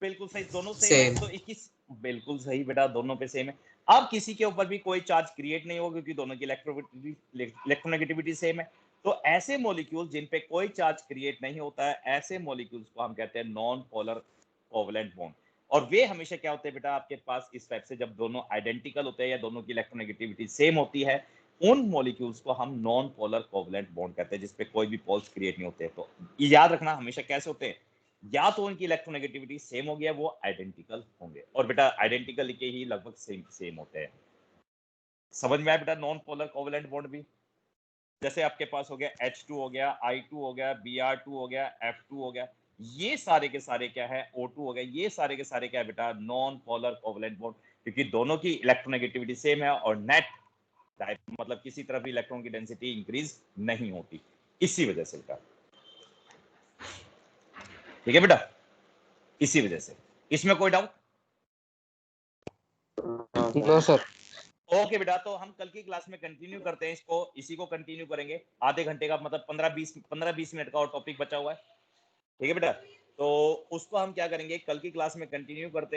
बिल्कुल सही, दोनों सेम है। तो 21 बिल्कुल सही बेटा, दोनों पे सेम है। अब किसी के ऊपर भी कोई चार्ज क्रिएट नहीं होगा क्योंकि दोनों की इलेक्ट्रोनेगेटिविटी सेम है। तो ऐसे मॉलिक्यूल जिन पे कोई चार्ज क्रिएट नहीं होता है, ऐसे मॉलिक्यूल्स को हम कहते हैं नॉन पोलर कोवेलेंट बॉन्ड। और वे हमेशा क्या होते हैं बेटा आपके पास इस टाइप से, जब दोनों आइडेंटिकल होते हैं या दोनों की इलेक्ट्रोनेगेटिविटी सेम होती है, उन मॉलिक्यूल्स को हम नॉन पोलर कोवेलेंट बॉन्ड कहते हैं जिसपे कोई भी पोल्स क्रिएट नहीं होते। तो याद रखना हमेशा कैसे होते हैं, या तो उनकी इलेक्ट्रोनेगेटिविटी सेम हो गया, वो आइडेंटिकल होंगे। और बेटा आइडेंटिकल के ही लगभग सेम होते हैं। समझ में आया बेटा? नॉन पोलर कोवेलेंट बॉन्ड भी जैसे आपके पास हो गया H2 हो गया, I2 हो गया, Br2 हो गया, F2 हो गया, ये सारे के सारे क्या है? O2 हो गया। ये सारे के सारे क्या है बेटा? नॉन पोलर कोवेलेंट बॉन्ड, क्योंकि दोनों की इलेक्ट्रोनेगेटिविटी सेम है और नेट मतलब किसी तरह भी इलेक्ट्रॉन की डेंसिटी इंक्रीज नहीं होती, इसी वजह से बेटा। ठीक है बेटा, इसी वजह से। इसमें कोई डाउट? No sir. ओके बेटा, तो हम कल की क्लास में कंटिन्यू करते हैं इसको, इसी को कंटिन्यू करेंगे। आधे घंटे का मतलब 15-20 मिनट का और टॉपिक बचा हुआ है। ठीक है बेटा, तो उसको हम क्या करेंगे, कल की क्लास में कंटिन्यू करते हैं।